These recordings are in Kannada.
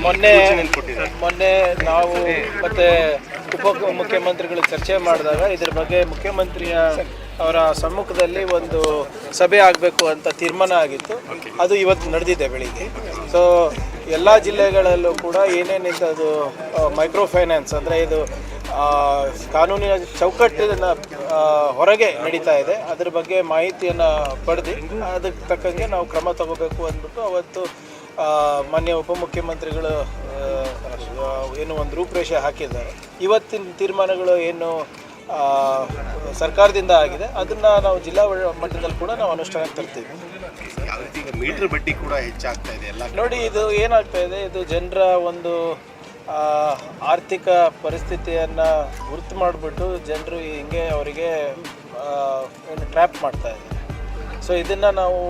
ಮೊನ್ನೆ ನಾವು ಮತ್ತೆ ಮುಖ್ಯಮಂತ್ರಿಗಳು ಚರ್ಚೆ ಮಾಡಿದಾಗ ಇದ್ರ ಬಗ್ಗೆ ಮುಖ್ಯಮಂತ್ರಿಯ ಅವರ ಸಮ್ಮುಖದಲ್ಲಿ ಒಂದು ಸಭೆ ಆಗಬೇಕು ಅಂತ ತೀರ್ಮಾನ ಆಗಿತ್ತು. ಅದು ಇವತ್ತು ನಡೆದಿದೆ ಬೆಳಿಗ್ಗೆ. ಸೊ ಎಲ್ಲ ಜಿಲ್ಲೆಗಳಲ್ಲೂ ಕೂಡ ಏನೇನಿದ್ದು ಮೈಕ್ರೋ ಫೈನಾನ್ಸ್ ಅಂದರೆ ಇದು ಕಾನೂನಿನ ಚೌಕಟ್ಟಿನ ಹೊರಗೆ ನಡೀತಾ ಇದೆ, ಅದ್ರ ಬಗ್ಗೆ ಮಾಹಿತಿಯನ್ನು ಪಡೆದು ಅದಕ್ಕೆ ತಕ್ಕಂಗೆ ನಾವು ಕ್ರಮ ತಗೋಬೇಕು ಅಂದ್ಬಿಟ್ಟು ಅವತ್ತು ಮಾನ್ಯ ಉಪಮುಖ್ಯಮಂತ್ರಿಗಳು ಏನು ಒಂದು ರೂಪರೇಷೆ ಹಾಕಿದ್ದಾರೆ. ಇವತ್ತಿನ ತೀರ್ಮಾನಗಳು ಏನು ಸರ್ಕಾರದಿಂದ ಆಗಿದೆ ಅದನ್ನು ನಾವು ಜಿಲ್ಲಾ ಮಟ್ಟದಲ್ಲಿ ಕೂಡ ನಾವು ಅನುಷ್ಠಾನಕ್ಕೆ ತರ್ತೀವಿ. ಮೀಟರ್ ಬಡ್ಡಿ ಕೂಡ ಹೆಚ್ಚಾಗ್ತಾ ಇದೆ ಎಲ್ಲ ನೋಡಿ, ಇದು ಏನಾಗ್ತಾ ಇದೆ, ಇದು ಜನರ ಒಂದು ಆರ್ಥಿಕ ಪರಿಸ್ಥಿತಿಯನ್ನು ಗುರುತು ಮಾಡಿಬಿಟ್ಟು ಜನರು ಹಿಂಗೆ ಅವರಿಗೆ ಏನು ಟ್ರ್ಯಾಪ್ ಮಾಡ್ತಾ ಇದ್ದಾರೆ. ಸೊ ಇದನ್ನು ನಾವು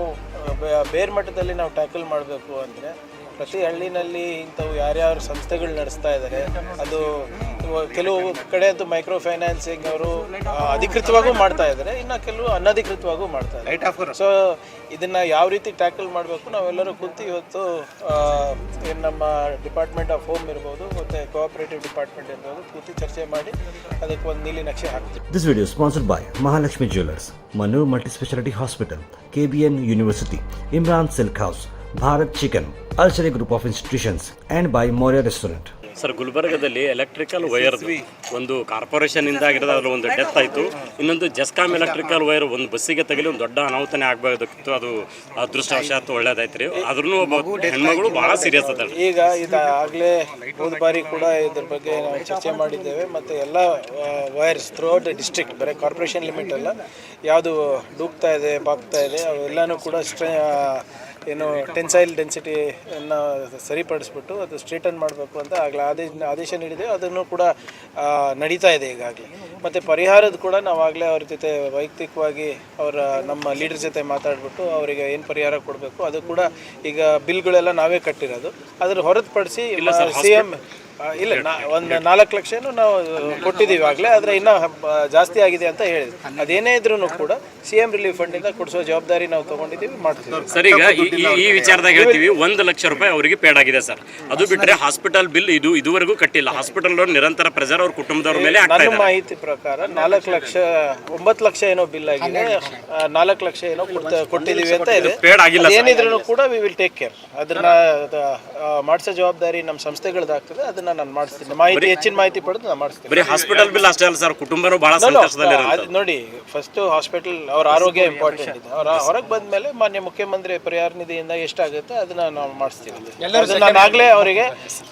ಬೇರೆ ಮಟ್ಟದಲ್ಲಿ ನಾವು ಟ್ಯಾಕಲ್ ಮಾಡಬೇಕು ಅಂದರೆ ಪ್ರತಿ ಹಳ್ಳಿನಲ್ಲಿ ಇಂಥವು ಯಾರ್ಯಾರು ಸಂಸ್ಥೆಗಳು ನಡೆಸ್ತಾ ಇದ್ದಾರೆ, ಅದು ಕೆಲವು ಕಡೆ ಅಂತೂ ಮೈಕ್ರೋ ಫೈನಾನ್ಸಿಂಗ್ ಅವರು ಅಧಿಕೃತವಾಗೂ ಮಾಡ್ತಾ ಇದ್ದಾರೆ, ಇನ್ನು ಕೆಲವು ಅನಧಿಕೃತವಾಗೂ ಮಾಡ್ತಾ ಇದ್ದಾರೆ. ಸೊ ಇದನ್ನು ಯಾವ ರೀತಿ ಟ್ಯಾಕಲ್ ಮಾಡಬೇಕು ನಾವೆಲ್ಲರೂ ಕೂತು ಇವತ್ತು ಏನು ನಮ್ಮ ಡಿಪಾರ್ಟ್ಮೆಂಟ್ ಆಫ್ ಹೋಮ್ ಇರ್ಬೋದು ಮತ್ತು ಕೋಆಪರೇಟಿವ್ ಡಿಪಾರ್ಟ್ಮೆಂಟ್ ಇರ್ಬೋದು ಕೂತು ಚರ್ಚೆ ಮಾಡಿ ಅದಕ್ಕೆ ಒಂದು ನೀಲಿ ನಕ್ಷೆ ಹಾಕ್ತೀವಿ. This video is sponsored by Mahalakshmi Jewelers, Manu Multispeciality Hospital, KBN University, Imran Silk House, Bharat Chicken, Al-Sharia Group of Institutions, and by Moria Restaurant. Sir, ಗುಲ್ಬರ್ಗದಲ್ಲಿ ಎಲೆಕ್ಟ್ರಿಕಲ್ ವೈರ್ ಒಂದು ಕಾರ್ಪೊರೇಷನ್ ಇಂದ ಆಗಿರೋದು, ಅದರ ಒಂದು ಡೆತ್ ಆಯಿತು. ಇನ್ನೊಂದು ಜಸ್ಕಾಮ್ ಎಲೆಕ್ಟ್ರಿಕಲ್ ವೈರ್ ಒಂದು ಬಸ್ಸಿಗೆ ತಗಲಿ ಒಂದು ದೊಡ್ಡ ಅನಾಹುತನೇ ಆಗಬೇಕಾಗಿತ್ತು. ಅದು ಅದೃಷ್ಟವಶಾತ್ ಒಳ್ಳೇದಾಯ್ತು ರೀ. ಆದ್ರೂ ಒಬ್ಬ ಹೆಣ್ಮಗಳು ಭಾಳ ಸೀರಿಯಸ್ ಅದ. ಈಗ ಇದಾಗಲೇ ಹೋದ ಬಾರಿ ಕೂಡ ಇದ್ರ ಬಗ್ಗೆ ನಾವು ಚರ್ಚೆ ಮಾಡಿದ್ದೇವೆ. ಮತ್ತು ಎಲ್ಲ ವೈರ್ಸ್ ಥ್ರೂಔಟ್ ಡಿಸ್ಟ್ರಿಕ್ಟ್, ಬರೀ ಕಾರ್ಪೊರೇಷನ್ ಲಿಮಿಟ್ ಅಲ್ಲ, ಯಾವುದು ಡೂಬ್ತಾ ಇದೆ ಬಾಗ್ತಾ ಇದೆ ಅವೆಲ್ಲನೂ ಕೂಡ ಏನು ಟೆನ್ಸೈಲ್ ಡೆನ್ಸಿಟಿಯನ್ನು ಸರಿಪಡಿಸ್ಬಿಟ್ಟು ಅದು ಸ್ಟ್ರೇಟನ್ ಮಾಡಬೇಕು ಅಂತ ಆಗಲೇ ಆದೇಶ ನೀಡಿದೆ. ಅದನ್ನು ಕೂಡ ನಡೀತಾ ಇದೆ ಈಗಾಗಲೇ. ಮತ್ತು ಪರಿಹಾರದ ಕೂಡ ನಾವಾಗಲೇ ಅವ್ರ ಜೊತೆ ವೈಯಕ್ತಿಕವಾಗಿ ನಮ್ಮ ಲೀಡರ್ ಜೊತೆ ಮಾತಾಡಿಬಿಟ್ಟು ಅವರಿಗೆ ಏನು ಪರಿಹಾರ ಕೊಡಬೇಕು ಅದು ಕೂಡ ಈಗ ಬಿಲ್ಗಳೆಲ್ಲ ನಾವೇ ಕಟ್ಟಿರೋದು. ಅದನ್ನು ಹೊರತುಪಡಿಸಿ CM ಇಲ್ಲ ಒಂದು 4 ಲಕ್ಷನೂ ನಾವು ಕೊಟ್ಟಿದ್ದೀವಿ ಆಗಲೇ, ಆದರೆ ಇನ್ನೂ ಜಾಸ್ತಿ ಆಗಿದೆ ಅಂತ ಹೇಳಿದ್ವಿ. ಅದೇನೇ ಇದ್ರೂ ಕೂಡ CM ರಿಲೀಫ್ ಫಂಡಿಂದ ಕೊಡಿಸೋ ಜವಾಬ್ದಾರಿ ನಾವು ತೊಗೊಂಡಿದ್ದೀವಿ, ಮಾಡ್ತೀವಿ. ಸರ್, ಈಗ ಈ ವಿಚಾರದಾಗ ಹೇಳ್ತೀವಿ, 1 ಲಕ್ಷ ರೂಪಾಯಿ ಅವರಿಗೆ ಪೇಡ್ ಆಗಿದೆ ಸರ್. ಅದು ಬಿಟ್ಟರೆ ಹಾಸ್ಪಿಟಲ್ ಬಿಲ್ ಇದುವರೆಗೂ ಕಟ್ಟಿಲ್ಲ. ಹಾಸ್ಪಿಟಲ್ ನಿರಂತರ ಪ್ರೆಷರ್ ಅವ್ರ ಕುಟುಂಬದವ್ರ ಮೇಲೆ ಆಗ್ತಾ ಇದೆ. ನನ್ನ ಮಾಹಿತಿ ಪ್ರಕಾರ 9 ಲಕ್ಷ ಏನೋ ಬಿಲ್ ಆಗಿದೆ, 4 ಲಕ್ಷ ಏನೋ ಕೊಟ್ಟಿದ್ದೀವಿ ಅಂತ ಇದೆ. ಪೇಡ್ ಆಗಿಲ್ಲ. ಏನಿದ್ರು ಕೂಡ ವಿ ವಿಲ್ ಟೇಕ್ ಕೇರ್. ಅದನ್ನ ಮಾಡಿಸೋ ಜವಾಬ್ದಾರಿ ನಮ್ಮ ಸಂಸ್ಥೆಗಳದ್ದಾಗ್ತದೆ. ಅದನ್ನ ನಾನು ಮಾಡಿಸ್ತೀನಿ, ಹೆಚ್ಚಿನ ಮಾಹಿತಿ ಪಡೆದು ನಾನು ಮಾಡಿಸ್ತೀನಿ. ಬರೀ ಹಾಸ್ಪಿಟಲ್ ಬಿಲ್ ಅಷ್ಟೇ ಅಲ್ಲ ಸರ್, ಕುಟುಂಬನೂ ಬಹಳ ಸಂಕಷ್ಟದಲ್ಲಿ. ನೋಡಿ, ಫಸ್ಟ್ ಹಾಸ್ಪಿಟಲ್ ಅವ್ರ ಆರೋಗ್ಯ ಇಂಪಾರ್ಟೆಂಟ್ ಇದೆ. ಅವ್ರ ಹೊರಗೆ ಬಂದ ಮೇಲೆ ಮಾನ್ಯ ಮುಖ್ಯಮಂತ್ರಿ ಪರಿಹಾರ ನಿಧಿಯಿಂದ ಎಷ್ಟಾಗುತ್ತೆ ಅದನ್ನ ನಾವು ಮಾಡಿಸ್ತೀವಿ. ನಾನು ಆಗಲೇ ಅವರಿಗೆ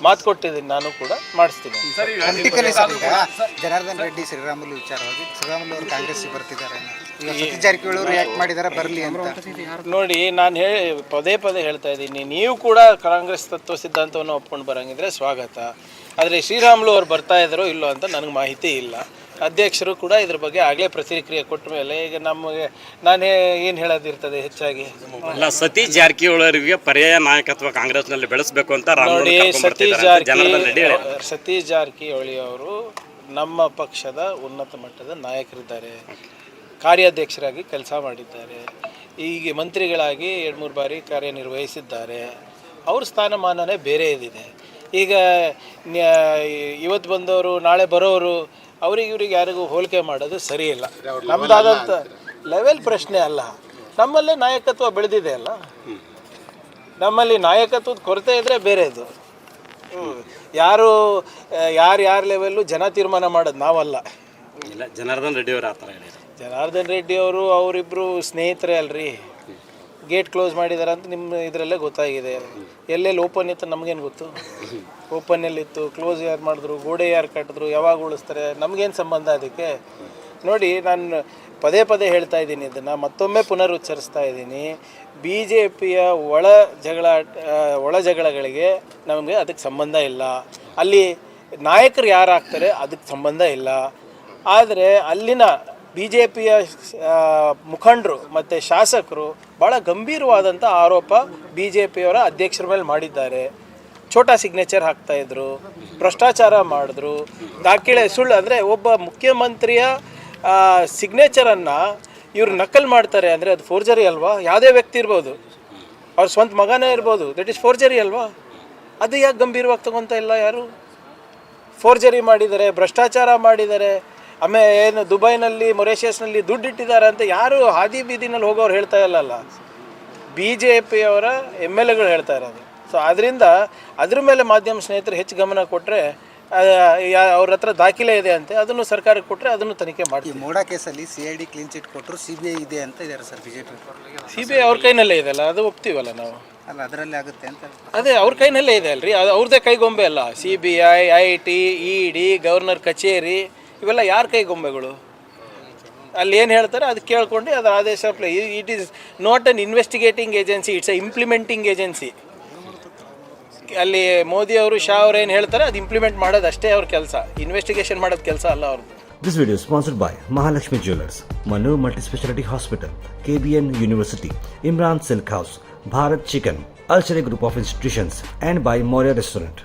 ಮಾತು ಕೊಟ್ಟಿದ್ದೀನಿ, ನಾನು ಕೂಡ ಮಾಡಿಸ್ತೀನಿ. ಜನಾರ್ದನ್ ರೆಡ್ಡಿ ಶ್ರೀರಾಮುಲು ವಿಚಾರವಾಗಿ ಶ್ರೀರಾಮುಲು ಅವರು ಕಾಂಗ್ರೆಸ್ ಬರ್ತಿದ್ದಾರೆ, ಸತೀಶ್ ಜಾರಕಿಹೊಳಿ ಅವರು ಯಾಕೆ ಮಾಡಿದಾರೆ ಬರಲಿ ಅಂತ ನೋಡಿ, ನಾನು ಪದೇ ಹೇಳ್ತಾ ಇದ್ದೀನಿ, ನೀವು ಕೂಡ ಕಾಂಗ್ರೆಸ್ ತತ್ವ ಸಿದ್ಧಾಂತವನ್ನು ಒಪ್ಕೊಂಡು ಬರಂಗಿದ್ರೆ ಸ್ವಾಗತ. ಆದರೆ ಶ್ರೀರಾಮುಲು ಅವ್ರು ಬರ್ತಾ ಇದ್ದಾರೋ ಇಲ್ಲೋ ಅಂತ ನನಗೆ ಮಾಹಿತಿ ಇಲ್ಲ. ಅಧ್ಯಕ್ಷರು ಕೂಡ ಇದ್ರ ಬಗ್ಗೆ ಆಗಲೇ ಪ್ರತಿಕ್ರಿಯೆ ಕೊಟ್ಟ ಮೇಲೆ ಈಗ ನಮಗೆ ನಾನೇ ಏನು ಹೇಳೋದಿರ್ತದೆ ಹೆಚ್ಚಾಗಿ. ಅಲ್ಲ, ಸತೀಶ್ ಜಾರಕಿಹೊಳಿ ಅವರಿಗೆ ಪರ್ಯಾಯ ನಾಯಕತ್ವ ಕಾಂಗ್ರೆಸ್ನಲ್ಲಿ ಬೆಳೆಸಬೇಕು ಅಂತ ನೋಡಿ. ಸತೀಶ್ ಜಾರಕಿಹೊಳಿ ಅವರು ನಮ್ಮ ಪಕ್ಷದ ಉನ್ನತ ಮಟ್ಟದ ನಾಯಕರಿದ್ದಾರೆ, ಕಾರ್ಯಾಧ್ಯಕ್ಷರಾಗಿ ಕೆಲಸ ಮಾಡಿದ್ದಾರೆ, ಈಗ ಮಂತ್ರಿಗಳಾಗಿ 2-3 ಬಾರಿ ಕಾರ್ಯನಿರ್ವಹಿಸಿದ್ದಾರೆ. ಅವ್ರ ಸ್ಥಾನಮಾನನೇ ಬೇರೆ ಇದಿದೆ. ಈಗ ಇವತ್ತು ಬಂದವರು ನಾಳೆ ಬರೋರು ಇವ್ರಿಗೆ ಯಾರಿಗೂ ಹೋಲಿಕೆ ಮಾಡೋದು ಸರಿ ಇಲ್ಲ. ನಮ್ಮದಾದಂಥ ಲೆವೆಲ್ ಪ್ರಶ್ನೆ ಅಲ್ಲ, ನಮ್ಮಲ್ಲೇ ನಾಯಕತ್ವ ಬೆಳೆದಿದೆ ಅಲ್ಲ. ನಮ್ಮಲ್ಲಿ ನಾಯಕತ್ವದ ಕೊರತೆ ಇದ್ದರೆ ಬೇರೆದು. ಯಾರ ಲೆವೆಲ್ಲು ಜನ ತೀರ್ಮಾನ ಮಾಡೋದು, ನಾವಲ್ಲ. ಇಲ್ಲ, ಜನಾರ್ದನ್ ರೆಡ್ಡಿ ಅವರು ಆ ಥರ ಹೇಳಿದ್ರು. ಜನಾರ್ದನ್ ರೆಡ್ಡಿ ಅವರಿಬ್ಬರು ಸ್ನೇಹಿತರೇ ಅಲ್ರಿ. ಗೇಟ್ ಕ್ಲೋಸ್ ಮಾಡಿದ್ದಾರೆ ಅಂತ ನಿಮ್ಮ ಇದರಲ್ಲೇ ಗೊತ್ತಾಗಿದೆ. ಎಲ್ಲೆಲ್ಲಿ ಓಪನ್ ಇತ್ತು ನಮಗೇನು ಗೊತ್ತು? ಓಪನ್ನಲ್ಲಿತ್ತು, ಕ್ಲೋಸ್ ಯಾರು ಮಾಡಿದ್ರು, ಗೋಡೆ ಯಾರು ಕಟ್ಟಿದ್ರು, ಯಾವಾಗ ಉಳಿಸ್ತಾರೆ, ನಮಗೇನು ಸಂಬಂಧ ಅದಕ್ಕೆ? ನೋಡಿ, ನಾನು ಪದೇ ಹೇಳ್ತಾ ಇದ್ದೀನಿ, ಇದನ್ನು ಮತ್ತೊಮ್ಮೆ ಪುನರುಚ್ಚರಿಸ್ತಾ ಇದ್ದೀನಿ. BJPಯ ಒಳ ಜಗಳಗಳಿಗೆ ನಮಗೆ ಅದಕ್ಕೆ ಸಂಬಂಧ ಇಲ್ಲ. ಅಲ್ಲಿ ನಾಯಕರು ಯಾರಾಗ್ತಾರೆ ಅದಕ್ಕೆ ಸಂಬಂಧ ಇಲ್ಲ. ಆದರೆ ಅಲ್ಲಿನ BJPಯ ಮುಖಂಡರು ಮತ್ತು ಶಾಸಕರು ಭಾಳ ಗಂಭೀರವಾದಂಥ ಆರೋಪ BJPಯವರ ಅಧ್ಯಕ್ಷರ ಮೇಲೆ ಮಾಡಿದ್ದಾರೆ. ಛೋಟಾ ಸಿಗ್ನೇಚರ್ ಹಾಕ್ತಾಯಿದ್ರು, ಭ್ರಷ್ಟಾಚಾರ ಮಾಡಿದ್ರು, ದಾಖಲೆ ಸುಳ್ಳು. ಅಂದರೆ ಒಬ್ಬ ಮುಖ್ಯಮಂತ್ರಿಯ ಸಿಗ್ನೇಚರನ್ನು ಇವರು ನಕಲ್ ಮಾಡ್ತಾರೆ ಅಂದರೆ ಅದು ಫೋರ್ಜರಿ ಅಲ್ವಾ? ಯಾವುದೇ ವ್ಯಕ್ತಿ ಇರ್ಬೋದು, ಅವ್ರ ಸ್ವಂತ ಮಗನೇ ಇರ್ಬೋದು, ದಟ್ ಈಸ್ ಫೋರ್ಜರಿ ಅಲ್ವಾ? ಅದು ಯಾಕೆ ಗಂಭೀರವಾಗಿ ತಗೊತ ಇಲ್ಲ ಯಾರು? ಫೋರ್ಜರಿ ಮಾಡಿದ್ದಾರೆ, ಭ್ರಷ್ಟಾಚಾರ ಮಾಡಿದ್ದಾರೆ, ಆಮೇಲೆ ಏನು ದುಬೈನಲ್ಲಿ ಮೊರೇಷಿಯಸ್ನಲ್ಲಿ ದುಡ್ಡು ಇಟ್ಟಿದ್ದಾರೆ ಅಂತ ಯಾರು ಹಾದಿ ಬೀದಿನಲ್ಲಿ ಹೋಗೋರು ಹೇಳ್ತಾ ಇಲ್ಲಲ್ಲ, BJP ಅವರ MLAಗಳು ಹೇಳ್ತಾ ಇರೋದು. ಸೊ ಅದರಿಂದ ಅದ್ರ ಮೇಲೆ ಮಾಧ್ಯಮ ಸ್ನೇಹಿತರು ಹೆಚ್ಚು ಗಮನ ಕೊಟ್ಟರೆ, ಅವ್ರ ಹತ್ರ ದಾಖಲೆ ಇದೆ ಅಂತೆ, ಅದನ್ನು ಸರ್ಕಾರಕ್ಕೆ ಕೊಟ್ಟರೆ ಅದನ್ನು ತನಿಖೆ ಈ ಮಾಡ್ತೀವಿ. ಮೋಡಾ ಕೇಸಲ್ಲಿ CID ಕ್ಲೀನ್ ಚಿಟ್ ಕೊಟ್ಟರು, CBI ಇದೆ ಅಂತ ಇದ್ದಾರೆ ಸರ್ BJP. CBI ಅವ್ರ ಕೈನಲ್ಲೇ ಇದೆಲ್ಲ, ಅದು ಒಪ್ತೀವಲ್ಲ ನಾವು. ಅಲ್ಲ ಅದರಲ್ಲಿ ಆಗುತ್ತೆ ಅಂತ. ಅದೇ ಅವ್ರ ಕೈನಲ್ಲೇ ಇದೆ ಅಲ್ರಿ, ಅದು ಅವ್ರದ್ದೇ ಕೈಗೊಂಬೆ ಅಲ್ಲ. CBI, IT, ED, ಗವರ್ನರ್ ಕಚೇರಿ ಇವೆಲ್ಲ ಯಾರ ಕೈಗೊಂಬೆಗಳು? ಅಲ್ಲಿ ಏನು ಹೇಳ್ತಾರೆ ಅದು ಕೇಳ್ಕೊಂಡು ಅದರ ಆದೇಶ it is not an investigating agency, it's a implementing agency. ಅಲ್ಲಿ ಮೋದಿ ಅವರು, ಶಾ ಅವ್ರು ಏನು ಹೇಳ್ತಾರೆ ಅದು ಇಂಪ್ಲಿಮೆಂಟ್ ಮಾಡೋದು ಅಷ್ಟೇ ಅವ್ರ ಕೆಲಸ, ಇನ್ವೆಸ್ಟಿಗೇಷನ್ ಮಾಡೋದು ಕೆಲಸ ಅಲ್ಲ ಅವ್ರದ್ದು. This video is sponsored by Mahalakshmi Jewelers, Manu Multispeciality Hospital, KBN University, Imran Silk House, Bharat Chicken, Alchemy Group of Institutions, and by Moria Restaurant.